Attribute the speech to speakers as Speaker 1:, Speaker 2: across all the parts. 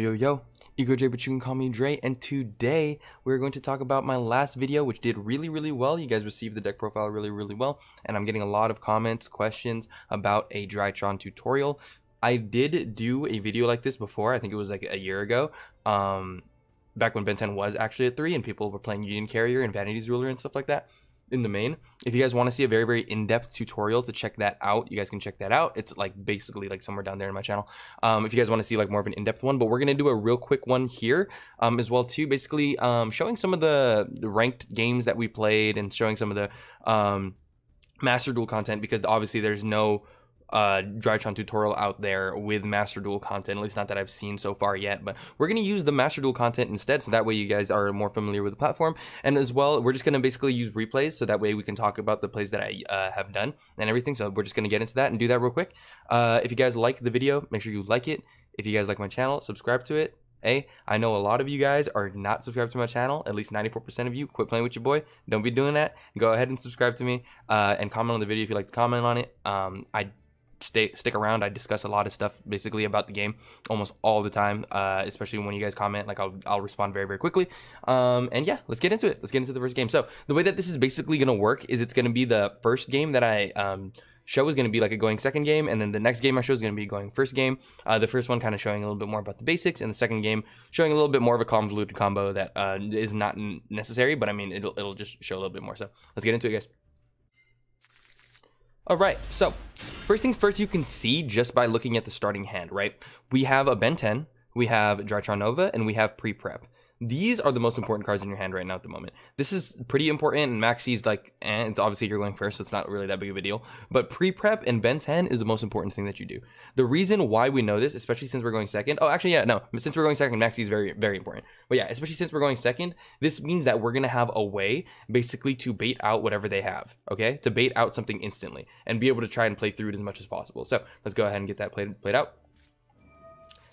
Speaker 1: Yo, Ego Dre, but you can call me Dre, and today we're going to talk about my last video, which did really well. You guys received the deck profile really well, and I'm getting a lot of comments, questions about a Drytron tutorial. I did do a video like this before. I think it was like a year ago, back when Ben 10 was actually at 3 and people were playing Union Carrier and Vanity's Ruler and stuff like that in the main. If you guys want to see a very in-depth tutorial to check that out, you guys can check that out. It's like basically like somewhere down there in my channel. If you guys want to see like more of an in-depth one, but we're gonna do a real quick one here as well too, basically showing some of the ranked games that we played and showing some of the Master Duel content, because obviously there's no Drytron tutorial out there with Master Duel content, at least not that I've seen so far yet. But we're going to use the Master Duel content instead, so that way you guys are more familiar with the platform. And as well, we're just going to basically use replays, so that way we can talk about the plays that I have done and everything. So we're just going to get into that and do that real quick. If you guys like the video, make sure you like it. If you guys like my channel, subscribe to it. Hey, I know a lot of you guys are not subscribed to my channel, at least 94% of you. Quit playing with your boy. Don't be doing that. Go ahead and subscribe to me and comment on the video if you like to comment on it. I stick around. I discuss a lot of stuff basically about the game almost all the time, especially when you guys comment. Like I'll respond very quickly. And yeah, let's get into it. Let's get into the first game. So the way that this is basically going to work is it's going to be the first game that I show is going to be like a going second game, and then the next game I show is going to be going first game. The first one kind of showing a little bit more about the basics, and the second game showing a little bit more of a convoluted combo that is not necessary, but I mean it'll just show a little bit more. So let's get into it, guys. All right, so first things first, you can see just by looking at the starting hand, right? We have a Ben 10, we have Drytron Nova, and we have pre-prep. These are the most important cards in your hand right now at the moment. This is pretty important, and Maxi's like, it's obviously you're going first, so it's not really that big of a deal. But pre-prep and Ben 10 is the most important thing that you do. The reason why we know this, especially since we're going second, since we're going second, Maxi is very important. But yeah, especially since we're going second, this means that we're gonna have a way basically to bait out whatever they have, okay? To bait out something instantly and be able to try and play through it as much as possible. So let's go ahead and get that played out.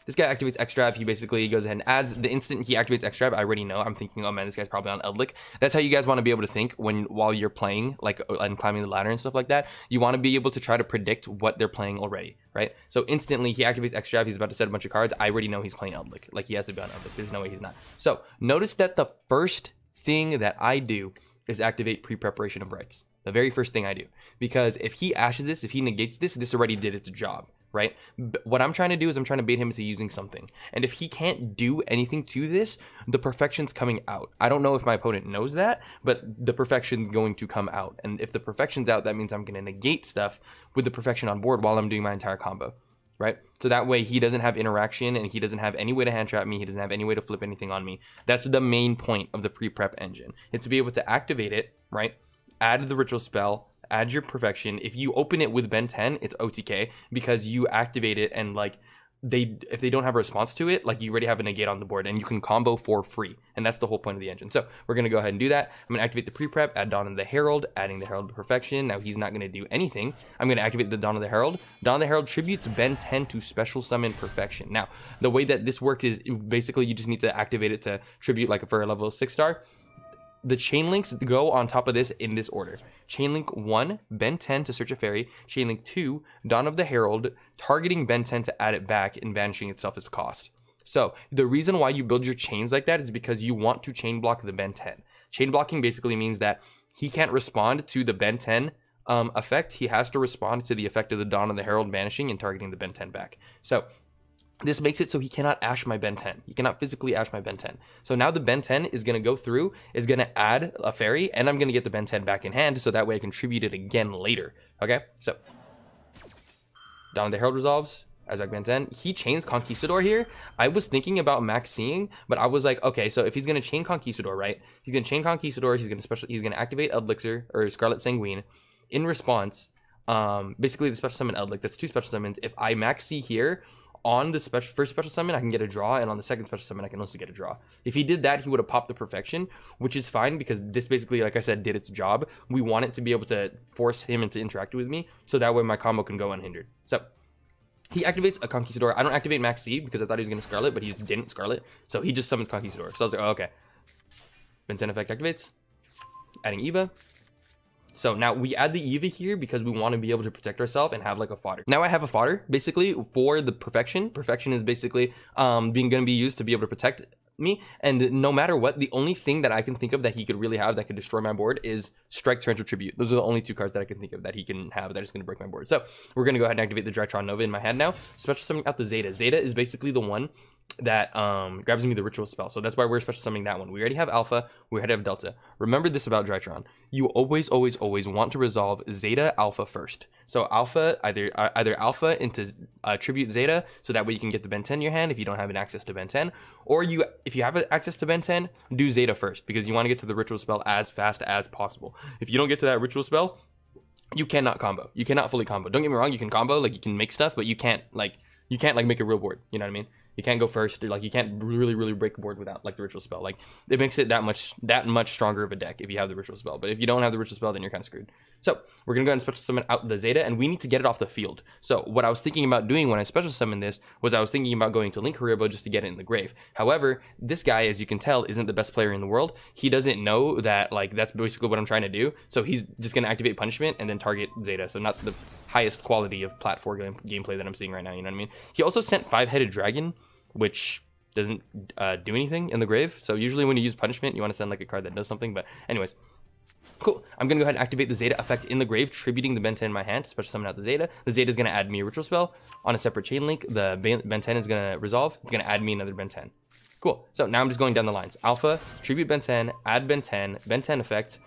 Speaker 1: This guy activates X-Trap. He basically goes ahead and adds the instant he activates X-Trap. I already know. I'm thinking, oh man, this guy's probably on Eldlick. That's how you guys want to be able to think while you're playing, like, and climbing the ladder and stuff like that. You want to be able to try to predict what they're playing already, right? So instantly he activates X-Trap. He's about to set a bunch of cards. I already know he's playing Eldlick. Like, he has to be on Eldlick. There's no way he's not. So notice that the first thing that I do is activate pre-preparation of rights. The very first thing I do, because if he ashes this, if he negates this, this already did its job, right? But what I'm trying to do is I'm trying to bait him into using something. And if he can't do anything to this, the perfection's coming out. I don't know if my opponent knows that, but the perfection's going to come out. And if the perfection's out, that means I'm going to negate stuff with the perfection on board while I'm doing my entire combo, right? So that way he doesn't have interaction and he doesn't have any way to hand trap me. He doesn't have any way to flip anything on me. That's the main point of the pre-prep engine. It's to be able to activate it, right? Add the ritual spell, add your perfection. If you open it with Ben 10, it's OTK because you activate it, and like if they don't have a response to it, like you already have a negate on the board and you can combo for free. And that's the whole point of the engine. So we're gonna go ahead and do that. I'm gonna activate the pre-prep, add Dawn of the Herald, adding the Herald to perfection. Now he's not gonna do anything. I'm gonna activate the Dawn of the Herald. Dawn of the Herald tributes Ben 10 to special summon perfection. Now the way that this works is basically you just need to activate it to tribute like for a level 6-star. The chain links go on top of this in this order. Chain link 1, Ben 10 to search a fairy. Chain link 2, Dawn of the Herald, targeting Ben 10 to add it back and banishing itself as cost. So the reason why you build your chains like that is because you want to chain block the Ben 10. Chain blocking basically means that he can't respond to the Ben 10 effect. He has to respond to the effect of the Dawn of the Herald banishing and targeting the Ben 10 back. So this makes it so he cannot ash my Ben 10. He cannot physically ash my Ben 10. So now the Ben 10 is going to go through, is going to add a fairy, and I'm going to get the Ben 10 back in hand, so that way I can tribute it again later. Okay, so Dawn of the Herald resolves, adds back Ben 10. He chains Conquistador here. I was thinking about max seeing, but I was like, okay, so if he's going to chain Conquistador, right? He's going to chain Conquistador, he's going to activate Elixir, or Scarlet Sanguine. In response, basically the special summon Eldlick, that's 2 special summons. If I max see here, on the first special summon, I can get a draw, and on the second special summon, I can also get a draw. If he did that, he would have popped the perfection, which is fine because this basically, like I said, did its job. We want it to be able to force him into interacting with me, so that way my combo can go unhindered. So he activates a Conquistador. I don't activate Max Seed because I thought he was going to Scarlet, but he just didn't Scarlet, so he just summons Conquistador. So I was like, oh, okay. Ben 10 effect activates, adding Eva. So now we add the Eva here because we want to be able to protect ourselves and have like a fodder. Now I have a fodder basically for the perfection. Perfection is basically going to be used to be able to protect me, and no matter what, the only thing that I can think of that he could really have that could destroy my board is Strike, Torrential Tribute. Those are the only two cards that I can think of that he can have that is going to break my board. So we're going to go ahead and activate the Drytron Nova in my hand now. Special summoning out the Zeta. Zeta is basically the one that grabs me the ritual spell, so that's why we're special summoning that one. We already have Alpha, we already have Delta. Remember this about Drytron: you always want to resolve Zeta Alpha first. So Alpha, either Alpha into tribute Zeta, so that way you can get the Ben 10 in your hand if you don't have an access to Ben 10, or if you have access to Ben 10, do Zeta first, because you want to get to the ritual spell as fast as possible. If you don't get to that ritual spell, you cannot combo. You cannot fully combo. Don't get me wrong, you can combo, like you can make stuff, but you can't like make a real board. You know what I mean? You can't go first, or like you can't really break a board without like the ritual spell. Like it makes it that much stronger of a deck if you have the ritual spell. But if you don't have the ritual spell, then you're kind of screwed. So we're gonna go ahead and special summon out the Zeta, and we need to get it off the field. So what I was thinking about doing when I special summoned this was I was thinking about going to Link Haribo just to get it in the grave. However, this guy, as you can tell, isn't the best player in the world. He doesn't know that like that's basically what I'm trying to do. So he's just gonna activate punishment and then target Zeta. So not the highest quality of Plat 4 gameplay that I'm seeing right now. You know what I mean? He also sent 5-headed dragon, which doesn't do anything in the grave. So usually when you use punishment, you want to send like a card that does something. But anyways, cool. I'm going to go ahead and activate the Zeta effect in the grave, tributing the Ben 10 in my hand to special summon out the Zeta. The Zeta is going to add me a ritual spell. On a separate chain link, the Ben 10 is going to resolve. It's going to add me another Ben 10. Cool. So now I'm just going down the lines. Alpha, tribute Ben 10, add Ben 10 effect.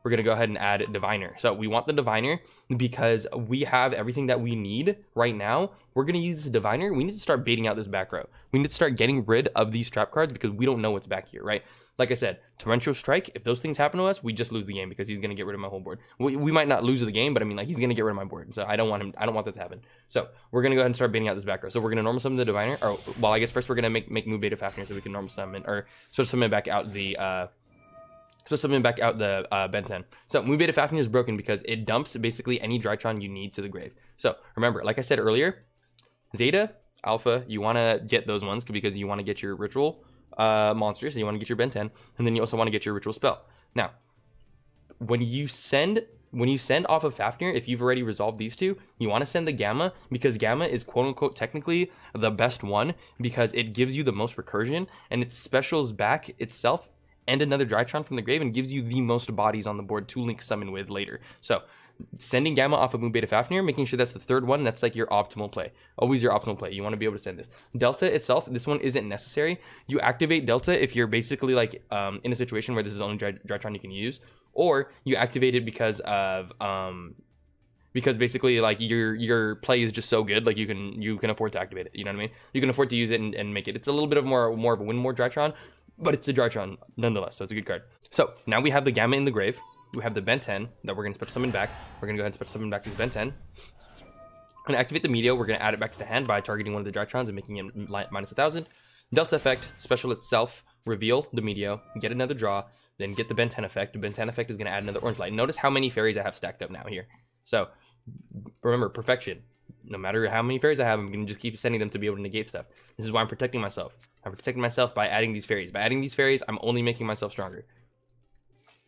Speaker 1: We're going to go ahead and add Diviner. So we want the Diviner because we have everything that we need right now. We're going to use this Diviner. We need to start baiting out this back row. We need to start getting rid of these trap cards because we don't know what's back here, right? Like I said, Torrential Strike, if those things happen to us, we just lose the game because he's going to get rid of my whole board. We might not lose the game, but I mean, like, he's going to get rid of my board. So I don't want that to happen. So we're going to go ahead and start baiting out this back row. So we're going to normal summon the Diviner. Or, well, I guess first we're going to make move Beta Fafnir so we can normal summon, or sort of summon back out the... Ben 10. So Move Beta Fafnir is broken because it dumps basically any Drytron you need to the grave. So remember, like I said earlier, Zeta, Alpha, you want to get those ones because you want to get your ritual monsters, so you want to get your Ben 10, and then you also want to get your ritual spell. Now, when you send off of Fafnir, if you've already resolved these two, you want to send the Gamma, because Gamma is quote-unquote technically the best one because it gives you the most recursion, and it specials back itself and another Drytron from the grave and gives you the most bodies on the board to link summon with later. So sending Gamma off of Moon Beta Fafnir, making sure that's the third one, that's like your optimal play. Always your optimal play. You want to be able to send this. Delta itself, this one isn't necessary. You activate Delta if you're basically like in a situation where this is the only Drytron you can use, or you activate it because basically like your play is just so good, like you can afford to activate it. You know what I mean? You can afford to use it and make it. It's a little bit of more of a win more Drytron, but it's a Drytron nonetheless, so it's a good card. So now we have the Gamma in the grave. We have the Ben 10 that we're going to special summon back. We're going to go ahead and special summon back this Ben 10. I'm going to activate the Meteor. We're going to add it back to the hand by targeting one of the Drytrons and making it minus 1,000. Delta effect, special itself, reveal the Meteor, get another draw, then get the Ben 10 effect. The Ben 10 effect is going to add another orange light. Notice how many fairies I have stacked up now here. So remember, perfection. No matter how many fairies I have, I'm going to just keep sending them to be able to negate stuff. This is why I'm protecting myself. I'm protecting myself by adding these fairies. By adding these fairies, I'm only making myself stronger.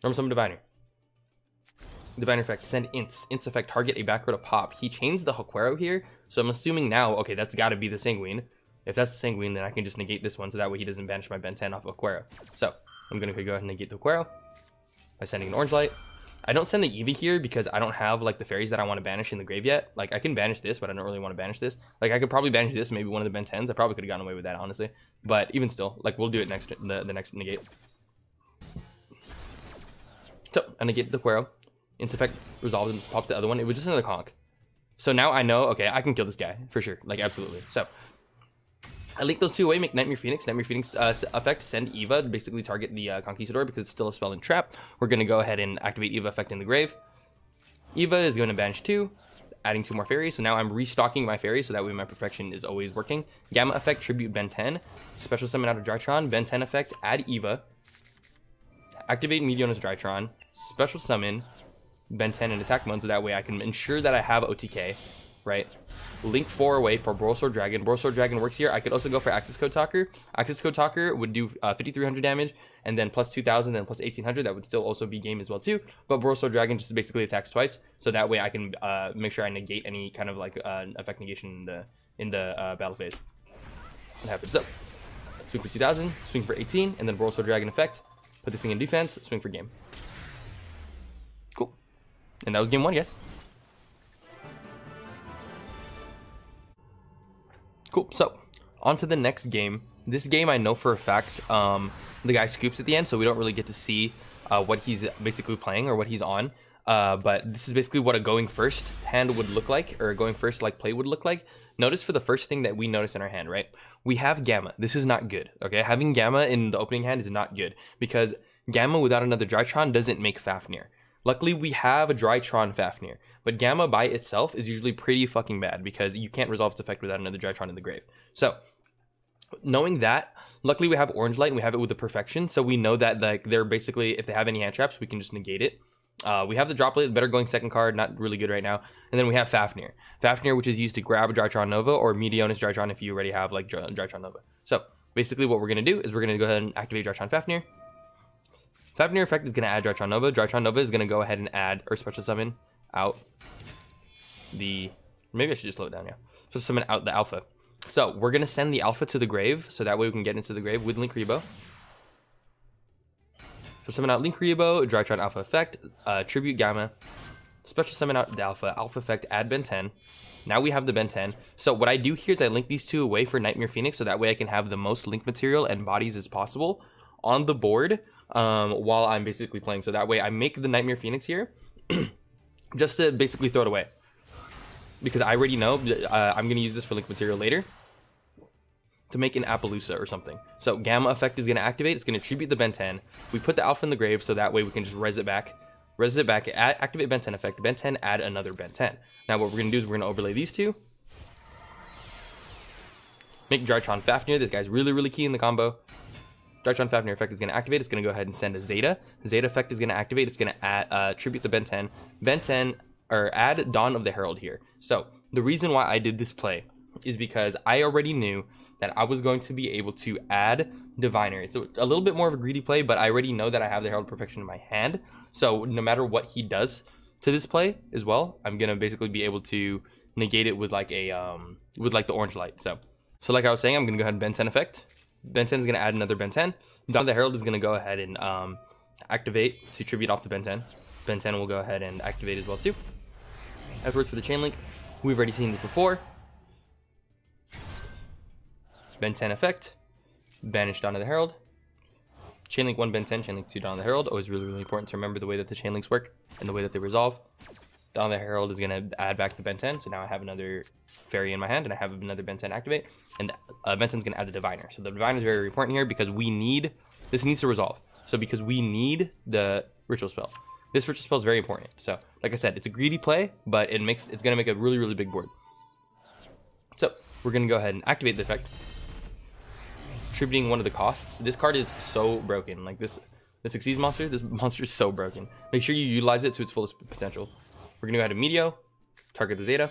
Speaker 1: Normal summon Diviner. Diviner effect, send Ints. Ints effect, target a back row to pop. He chains the Haquero here, so I'm assuming now, okay, that's got to be the Sanguine. If that's the Sanguine, then I can just negate this one, so that way he doesn't banish my Ben 10 off of Haquero. So I'm going to go ahead and negate the Haquero by sending an orange light. I don't send the Eevee here because I don't have like the fairies that I want to banish in the grave yet. Like I can banish this, but I don't really want to banish this. Like I could probably banish this, maybe one of the Ben 10s. I probably could have gotten away with that, honestly. But even still, like we'll do it next, the next negate. So I negate the Quero. Its effect resolves and pops the other one. It was just another conk. So now I know, okay, I can kill this guy for sure. Like absolutely. So I link those two away, make Nightmare Phoenix. Nightmare Phoenix effect, send Eva to basically target the Conquistador because it's still a spell and trap. We're going to go ahead and activate Eva effect in the grave. Eva is going to banish 2, adding 2 more fairies. So now I'm restocking my fairies so that way my perfection is always working. Gamma effect, tribute Ben 10. Special summon out of Drytron. Ben 10 effect, add Eva. Activate Meteor's Drytron. Special summon Ben 10 in attack mode so that way I can ensure that I have OTK. right? Link 4 away for Broilsword Dragon. Broilsword Dragon works here. I could also go for Access Code Talker. Access Code Talker would do 5,300 damage, and then plus 2,000, then plus 1,800. That would still also be game as well too. But Broilsword Dragon just basically attacks twice, so that way I can make sure I negate any kind of like effect negation in the battle phase. What happens? So swing for 2,000, swing for 18, and then Broilsword Dragon effect. Put this thing in defense, swing for game. Cool. And that was game 1, yes. Cool. So on to the next game. This game I know for a fact the guy scoops at the end, so we don't really get to see what he's basically playing or what he's on. But this is basically what a going first hand would look like, or a going first like play would look like. Notice for the first thing that we notice in our hand, right? We have Gamma. This is not good, okay? Having Gamma in the opening hand is not good, because Gamma without another Drytron doesn't make Fafnir. Luckily, we have a Drytron Fafnir, but Gamma by itself is usually pretty fucking bad, because you can't resolve its effect without another Drytron in the grave. So knowing that, luckily we have Orange Light and we have it with the perfection, so we know that like they're basically, if they have any hand traps, we can just negate it. We have the Droplet, better going second card, not really good right now. And then we have Fafnir. Fafnir, which is used to grab a Drytron Nova or Meteonis Drytron if you already have like Drytron Nova. So basically what we're going to do is we're going to go ahead and activate Drytron Fafnir. Fafnir effect is going to add Drytron Nova. Drytron Nova is going to go ahead and add or special summon out the... Maybe I should just slow it down, yeah. Special summon out the Alpha. So we're going to send the Alpha to the grave, so that way we can get into the grave with Link Rebo. So summon out Link Rebo, Drytron Alpha effect, Tribute Gamma, special summon out the Alpha effect, add Ben 10. Now we have the Ben 10. So what I do here is I link these two away for Nightmare Phoenix, so that way I can have the most link material and bodies as possible on the board while I'm basically playing. So that way I make the Nightmare Phoenix here just to basically throw it away, because I already know I'm going to use this for link material later to make an Appaloosa or something. So Gamma effect is going to activate. It's going to tribute the Ben 10. We put the Alpha in the grave, so that way we can just res it back, activate Ben 10 effect, Ben 10, add another Ben 10. Now what we're going to do is we're going to overlay these two. Make Drytron Fafnir. This guy's really, really key in the combo. Drytron Fafnir effect is going to activate. It's going to go ahead and send a Zeta. Zeta effect is going to activate. It's going to add tribute the Ben 10. Ben 10, or add Dawn of the Herald here. So the reason why I did this play is because I already knew that I was going to be able to add Diviner. It's a little bit more of a greedy play, but I already know that I have the Herald Perfection in my hand. So no matter what he does to this play as well, I'm gonna basically be able to negate it with like a with like the Orange Light. So like I was saying, I'm gonna go ahead and Ben 10 effect. Ben 10 is gonna add another Ben 10. Dawn of the Herald is gonna go ahead and activate to tribute off the Ben 10. Ben 10 will go ahead and activate as well too. Afterwards for the chain link, we've already seen this before. Ben 10 effect, banish Dawn of the Herald. Chainlink 1 Ben 10, Chainlink 2 Dawn of the Herald. Always really, really important to remember the way that the chainlinks work and the way that they resolve. Dawn of the Herald is going to add back the Ben 10, so now I have another fairy in my hand and I have another Ben 10 activate. And Ben 10 is going to add the Diviner. So the Diviner is very important here because we need, this needs to resolve. So because we need the Ritual Spell. This Ritual Spell is very important. So like I said, it's a greedy play, but it's going to make a really, really big board. So we're going to go ahead and activate the effect. Tributing one of the costs. This card is so broken. Like this Xyz monster, this monster is so broken. Make sure you utilize it to its fullest potential. We're gonna go ahead and Meteor, target the Zeta,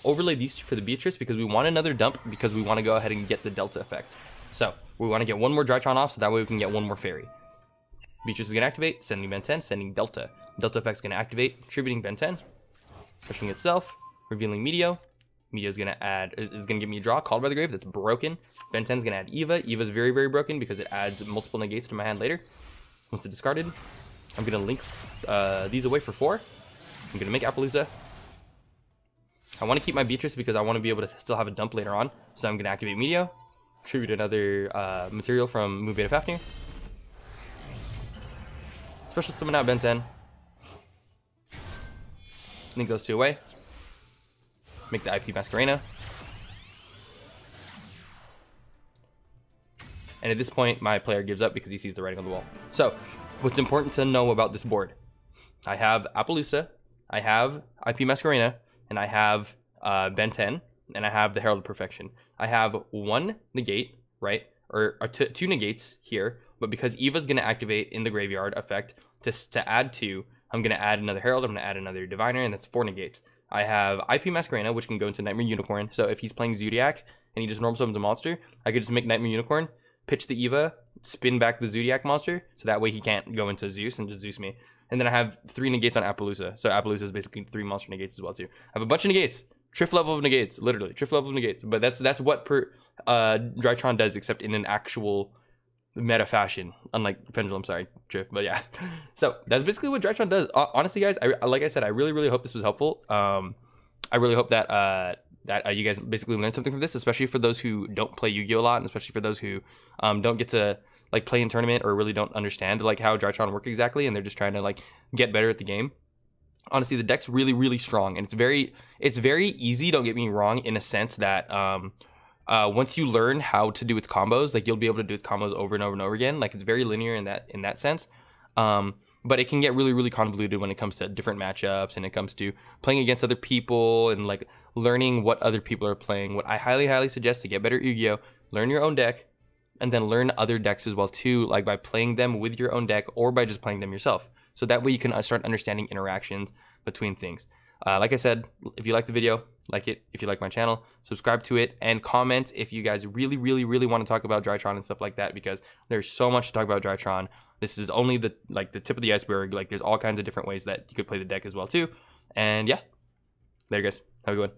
Speaker 1: overlay these two for the Beatrice because we want another dump, because we want to go ahead and get the Delta effect. So we want to get one more Drytron off, so that way we can get one more fairy. Beatrice is gonna activate, sending Ben 10, sending Delta. Delta effect is gonna activate, tributing Ben 10, pushing itself, revealing Meteor. Meteor is gonna give me a draw, called by the grave, that's broken. Ben 10 is gonna add Eva. Eva's very, very broken because it adds multiple negates to my hand later. Once it's discarded, I'm gonna link these away for 4. I'm gonna make Appaloosa. I want to keep my Beatrice because I want to be able to still have a dump later on. So I'm gonna activate Meteor, tribute another material from Move Beta Fafnir. Special summon out Ben 10. Link those two away. Make the IP Masquerena. And at this point, my player gives up because he sees the writing on the wall. So, what's important to know about this board? I have Appaloosa, I have IP Masquerena, and I have Ben 10, and I have the Herald of Perfection. I have one negate, right? Or two negates here, but because Eva's going to activate in the graveyard effect to add 2, I'm going to add another Herald, I'm going to add another Diviner, and that's 4 negates. I have IP Masquerena, which can go into Nightmare Unicorn. So if he's playing Zodiac and he just normal summons a monster, I could just make Nightmare Unicorn, pitch the Eva, spin back the Zodiac monster, so that way he can't go into Zeus and just Zeus me. And then I have 3 negates on Appaloosa. So Appaloosa is basically 3 monster negates as well too. I have a bunch of negates. Triff level of negates, literally. Triff level of negates. But that's what Drytron does, except in an actual meta fashion, unlike Pendulum. Sorry, Triff, but yeah. So that's basically what Drytron does. Honestly, guys, like I said, I really hope this was helpful. I really hope that you guys basically learned something from this, especially for those who don't play Yu-Gi-Oh a lot, and especially for those who don't get to like play in tournament or really don't understand like how Drytron work exactly, and they're just trying to like get better at the game. Honestly, the deck's really strong, and it's very easy. Don't get me wrong, in a sense that once you learn how to do its combos, like you'll be able to do its combos over and over again. Like it's very linear in that sense. But it can get really convoluted when it comes to different matchups and it comes to playing against other people and like learning what other people are playing. What I highly suggest to get better at Yu-Gi-Oh, learn your own deck and then learn other decks as well too, like by playing them with your own deck or by just playing them yourself. So that way you can start understanding interactions between things. Like I said, if you like the video, like it. If you like my channel, subscribe to it and comment if you guys really want to talk about Drytron and stuff like that, because there's so much to talk about Drytron. This is only the tip of the iceberg. Like there's all kinds of different ways that you could play the deck as well too. And yeah, there you guys. Have a good one.